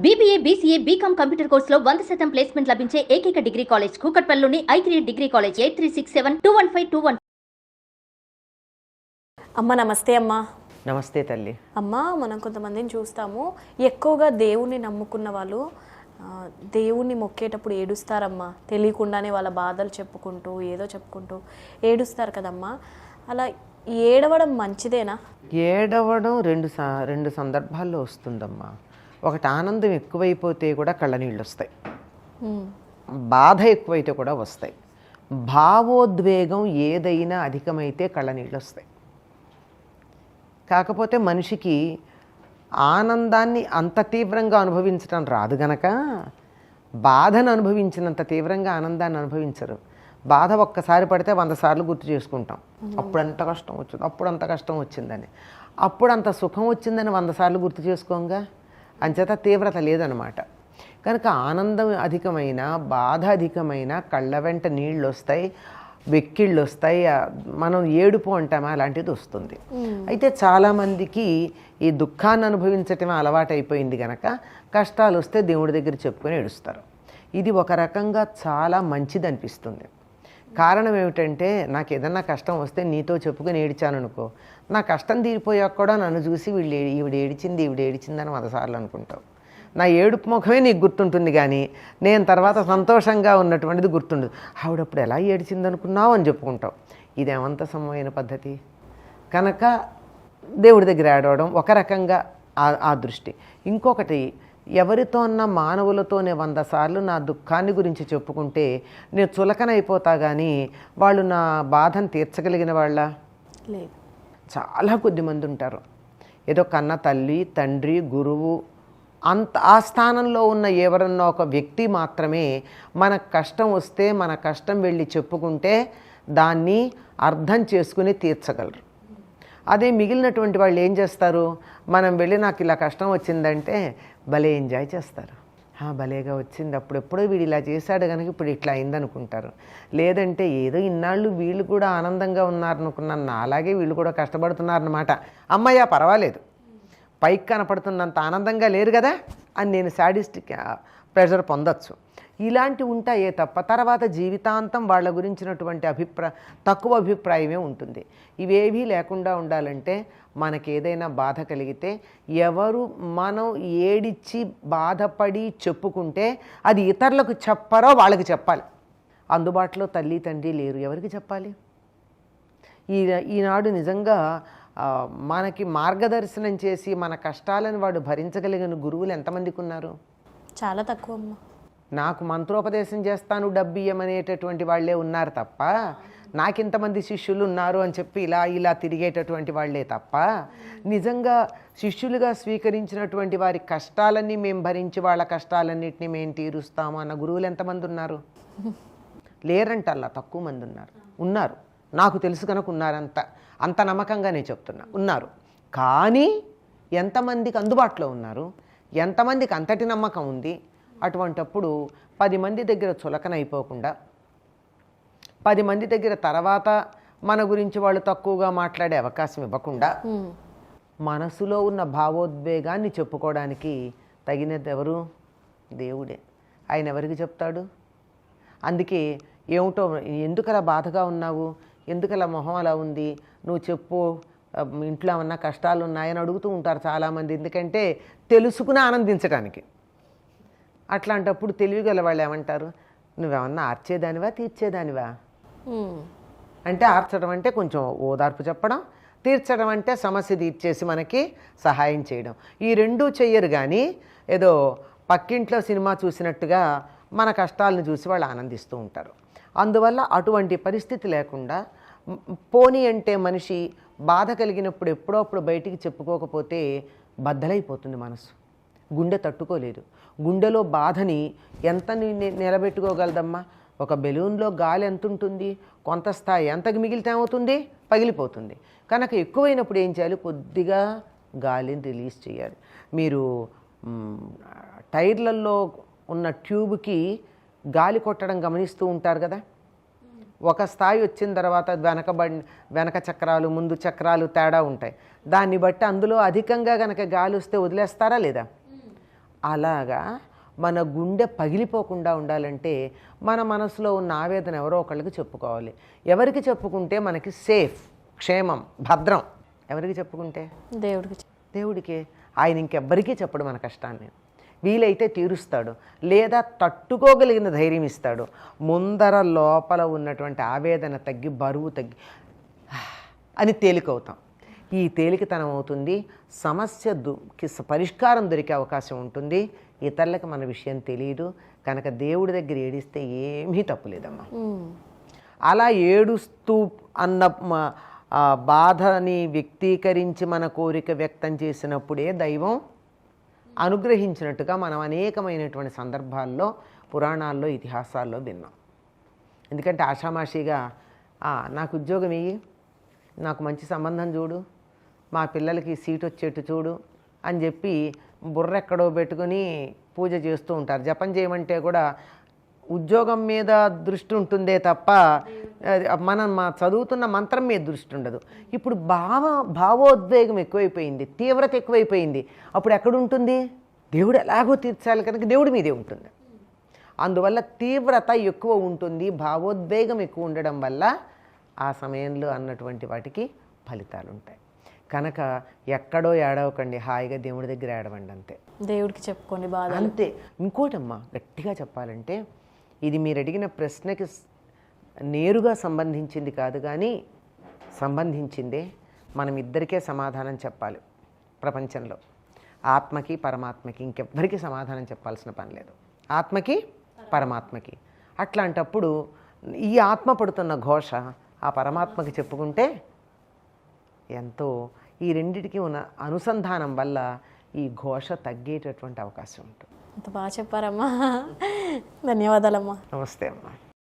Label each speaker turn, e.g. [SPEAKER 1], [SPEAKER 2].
[SPEAKER 1] BBA, BCA, BCom computer కోర్సులో 100% placement లభించే ఏకైక డిగ్రీ కాలేజ్ కూకట్పల్లిలోని I3 డిగ్రీ కాలేజ్ 8367215215.
[SPEAKER 2] అమ్మ నమస్తే అమ్మ.
[SPEAKER 3] నమస్తే తల్లి.
[SPEAKER 2] అమ్మ, మనం కొంతమందిని చూస్తాము, ఎక్కువగా దేవుణ్ణి నమ్ముకున్న వాళ్ళు దేవుణ్ణి మొక్కేటప్పుడు ఏడుస్తారమ్మా. తెలియకుండానే వాళ్ళ బాధలు చెప్పుకుంటూ ఏదో చెప్పుకుంటూ ఏడుస్తారు కదమ్మా. అలా ఏడవడం మంచిదేనా?
[SPEAKER 3] ఏడవడం రెండు సందర్భాల్లో వస్తుందమ్మా. ఒకటి, ఆనందం ఎక్కువైపోతే కూడా కళ్ళనీళ్ళు వస్తాయి, బాధ ఎక్కువైతే కూడా వస్తాయి. భావోద్వేగం ఏదైనా అధికమైతే కళ్ళనీళ్ళు వస్తాయి. కాకపోతే మనిషికి ఆనందాన్ని అంత తీవ్రంగా అనుభవించడం రాదు గనక బాధను అనుభవించినంత తీవ్రంగా ఆనందాన్ని అనుభవించరు. బాధ ఒక్కసారి పడితే 100 సార్లు గుర్తు చేసుకుంటాం, అప్పుడు అంత కష్టం వచ్చింది, అప్పుడు అంత కష్టం వచ్చిందని. అప్పుడు అంత సుఖం వచ్చిందని 100 సార్లు గుర్తు చేసుకోంగా, అంచేత తీవ్రత లేదనమాట. కనుక ఆనందం అధికమైన, బాధ అధికమైన కళ్ళ వెంట నీళ్ళు వస్తాయి, వెక్కిళ్ళు వస్తాయి, మనం ఏడుపు అంటామా అలాంటిది వస్తుంది. అయితే చాలామందికి ఈ దుఃఖాన్ని అనుభవించటమే అలవాటైపోయింది కనుక కష్టాలు వస్తే దేవుడి దగ్గర చెప్పుకొని ఏడుస్తారు. ఇది ఒక రకంగా చాలా మంచిది అనిపిస్తుంది. కారణం ఏమిటంటే, నాకు ఏదన్నా కష్టం వస్తే నీతో చెప్పుకొని ఏడిచాను అనుకో, నా కష్టం తీరిపోయాక కూడా నన్ను చూసి ఈవిడ ఏడిచింది అని 100 సార్లు అనుకుంటావు. నా ఏడుపు ముఖమే నీకు గుర్తుంటుంది, కానీ నేను తర్వాత సంతోషంగా ఉన్నటువంటిది గుర్తుండదు. ఆవిడప్పుడు ఎలా ఏడిచింది అనుకున్నావు అని చెప్పుకుంటావు. ఇదేమంత సమమైన పద్ధతి. కనుక దేవుడి దగ్గర ఏడవడం ఒక రకంగా ఆ దృష్టి. ఇంకొకటి, ఎవరితోన్నా మానవులతోనే 100 సార్లు నా దుఃఖాన్ని గురించి చెప్పుకుంటే నేను చులకనైపోతా, కానీ వాళ్ళు నా బాధను తీర్చగలిగిన వాళ్ళ
[SPEAKER 2] లేదు.
[SPEAKER 3] చాలా కొద్దిమంది ఉంటారు. ఏదో కన్న తల్లి, తండ్రి, గురువు ఆ స్థానంలో ఉన్న ఎవరన్నా ఒక వ్యక్తి మాత్రమే మనకు కష్టం వస్తే మన కష్టం వెళ్ళి చెప్పుకుంటే దాన్ని అర్థం చేసుకుని తీర్చగలరు. అదే మిగిలినటువంటి వాళ్ళు ఏం చేస్తారు, మనం వెళ్ళి నాకు ఇలా కష్టం వచ్చిందంటే భలే ఎంజాయ్ చేస్తారు. భలేగా వచ్చింది, అప్పుడెప్పుడో వీడు ఇలా చేశాడు కనుక ఇప్పుడు ఇట్లా అయిందనుకుంటారు. లేదంటే ఏదో ఇన్నాళ్ళు వీళ్ళు కూడా ఆనందంగా ఉన్నారనుకున్నాను, నా అలాగే వీళ్ళు కూడా కష్టపడుతున్నారన్నమాట. అమ్మయ్య పర్వాలేదు, పైకి కనపడుతున్నంత ఆనందంగా లేరు కదా అని నేను సాడిస్టిక్ ప్రెషర్ పొందొచ్చు. ఇలాంటివి ఉంటాయే తప్ప తర్వాత జీవితాంతం వాళ్ళ గురించినటువంటి తక్కువ అభిప్రాయమే ఉంటుంది. ఇవేవీ లేకుండా ఉండాలంటే మనకేదైనా బాధ కలిగితే ఎవరు మనం ఏడిచి బాధపడి చెప్పుకుంటే అది ఇతరులకు చెప్పరో వాళ్ళకి చెప్పాలి. అందుబాటులో తల్లి తండ్రి లేరు, ఎవరికి చెప్పాలి? ఈనాడు నిజంగా మనకి మార్గదర్శనం చేసి మన కష్టాలను వాడు భరించగలిగిన గురువులు ఎంతమందికి ఉన్నారు?
[SPEAKER 2] చాలా తక్కువ అమ్మ.
[SPEAKER 3] నాకు మంత్రోపదేశం చేస్తాను డబ్బు ఇయ్యమనేటటువంటి వాళ్ళే ఉన్నారు తప్ప, నాకింతమంది శిష్యులు ఉన్నారు అని చెప్పి ఇలా తిరిగేటటువంటి వాళ్ళే తప్ప, నిజంగా శిష్యులుగా స్వీకరించినటువంటి వారి కష్టాలన్నీ మేము భరించి వాళ్ళ కష్టాలన్నింటినీ మేము తీరుస్తాము అన్న గురువులు ఎంతమంది ఉన్నారు? లేరంటల్లా, తక్కువ మంది ఉన్నారు. నాకు తెలుసు కనుక అంత నమ్మకంగా నేను చెప్తున్నా, ఉన్నారు. కానీ ఎంతమందికి అందుబాటులో ఉన్నారు, ఎంతమందికి అంతటి నమ్మకం ఉంది? అటువంటప్పుడు 10 మంది దగ్గర చులకనైపోకుండా, 10 మంది దగ్గర తర్వాత మన గురించి వాళ్ళు తక్కువగా మాట్లాడే అవకాశం ఇవ్వకుండా మనసులో ఉన్న భావోద్వేగాన్ని చెప్పుకోవడానికి తగినది ఎవరు? దేవుడే. ఆయన ఎవరికి చెప్తాడు? అందుకే ఏమిటో, ఎందుకలా బాధగా ఉన్నావు, ఎందుకలా మొహం అలా ఉంది, నువ్వు చెప్పు, ఇంట్లో ఏమన్నా కష్టాలు ఉన్నాయని అడుగుతూ ఉంటారు చాలామంది. ఎందుకంటే తెలుసుకుని ఆనందించడానికి. అట్లాంటప్పుడు తెలివిగల వాళ్ళు ఏమంటారు, నువ్వేమన్నా ఆర్చేదానివా తీర్చేదానివా? అంటే ఆర్చడం అంటే కొంచెం ఓదార్పు చెప్పడం, తీర్చడం అంటే సమస్య తీర్చేసి మనకి సహాయం చేయడం. ఈ రెండూ చెయ్యరు, కానీ ఏదో పక్కింట్లో సినిమా చూసినట్టుగా మన కష్టాలను చూసి వాళ్ళు ఆనందిస్తూ ఉంటారు. అందువల్ల అటువంటి పరిస్థితి లేకుండా, పోనీ అంటే మనిషి బాధ కలిగినప్పుడు ఎప్పుడప్పుడు బయటికి చెప్పుకోకపోతే బద్దలైపోతుంది మనసు, గుండె తట్టుకోలేదు. గుండెలో బాధని ఎంత నిలబెట్టుకోగలదమ్మా? ఒక బెలూన్లో గాలి ఎంత ఉంటుంది, కొంత స్థాయి, ఎంతకు మిగిలితే ఏమవుతుంది? పగిలిపోతుంది. కనుక ఎక్కువైనప్పుడు ఏం చేయాలి? కొద్దిగా గాలిని రిలీజ్ చేయాలి. మీరు టైర్లలో ఉన్న ట్యూబ్కి గాలి కొట్టడం గమనిస్తూ ఉంటారు కదా. ఒక స్థాయి వచ్చిన తర్వాత వెనక చక్రాలు ముందు చక్రాలు తేడా ఉంటాయి. దాన్ని బట్టి అందులో అధికంగా కనుక గాలి వస్తే వదిలేస్తారా లేదా? అలాగా మన గుండె పగిలిపోకుండా ఉండాలంటే మన మనసులో ఉన్న ఆవేదన ఎవరో ఒకళ్ళకి చెప్పుకోవాలి. ఎవరికి చెప్పుకుంటే మనకి సేఫ్, క్షేమం, భద్రం? ఎవరికి చెప్పుకుంటే? దేవుడికి. ఆయన ఇంకెవ్వరికీ చెప్పడు మన కష్టాన్ని. వీలైతే తీరుస్తాడు, లేదా తట్టుకోగలిగిన ధైర్యం ఇస్తాడు. ముందర లోపల ఉన్నటువంటి ఆవేదన తగ్గి, బరువు తగ్గి అని తేలికవుతాం. ఈ తేలికతనం అవుతుంది, సమస్యకి పరిష్కారం దొరికే అవకాశం ఉంటుంది. ఇతరులకు మన విషయం తెలియదు కనుక దేవుడి దగ్గర ఏడిస్తే ఏమీ తప్పులేదమ్మా. అలా ఏడుస్తూ అన్న బాధని వ్యక్తీకరించి మన కోరిక వ్యక్తం చేసినప్పుడే దైవం అనుగ్రహించినట్టుగా మనం అనేకమైనటువంటి సందర్భాల్లో, పురాణాల్లో, ఇతిహాసాల్లో విన్నాం. ఎందుకంటే ఆషామాషిగా నాకు ఉద్యోగం ఇయ్యి, నాకు మంచి సంబంధం చూడు, మా పిల్లలకి సీట్ వచ్చేట్టు చూడు అని చెప్పి బుర్రెక్కడో పెట్టుకుని పూజ చేస్తూ ఉంటారు. జపం చేయమంటే కూడా ఉద్యోగం మీద దృష్టి ఉంటుందే తప్ప మా చదువుతున్న మంత్రం మీద దృష్టి ఉండదు. ఇప్పుడు భావోద్వేగం ఎక్కువైపోయింది, తీవ్రత ఎక్కువైపోయింది. అప్పుడు ఎక్కడుంటుంది? దేవుడు ఎలాగో తీర్చాలి కనుక దేవుడి మీదే ఉంటుంది. అందువల్ల తీవ్రత ఎక్కువ ఉంటుంది, భావోద్వేగం ఎక్కువ ఉండడం వల్ల ఆ సమయంలో అన్నటువంటి వాటికి ఫలితాలు ఉంటాయి. కనుక ఎక్కడో ఏడవకండి, హాయిగా దేవుడి దగ్గర ఏడవండి, అంతే.
[SPEAKER 2] దేవుడికి చెప్పుకోండి బాధ, అంతే.
[SPEAKER 3] ఇంకోటమ్మా, గట్టిగా చెప్పాలంటే ఇది మీరు అడిగిన ప్రశ్నకి నేరుగా సంబంధించింది కాదు, కానీ సంబంధించిందే. మనం ఇద్దరికే సమాధానం చెప్పాలి ప్రపంచంలో, ఆత్మకి పరమాత్మకి. ఇంకెవ్వరికి సమాధానం చెప్పాల్సిన పని లేదు, ఆత్మకి పరమాత్మకి. అట్లాంటప్పుడు ఈ ఆత్మ పడుతున్న ఘోష ఆ పరమాత్మకి చెప్పుకుంటే ఎంతో, ఈ రెండిటికి ఉన్న అనుసంధానం వల్ల ఈ ఘోష తగ్గేటటువంటి అవకాశం ఉంటుంది.
[SPEAKER 2] అంత బాగా చెప్పారమ్మా, ధన్యవాదాలమ్మా.
[SPEAKER 3] నమస్తే అమ్మా.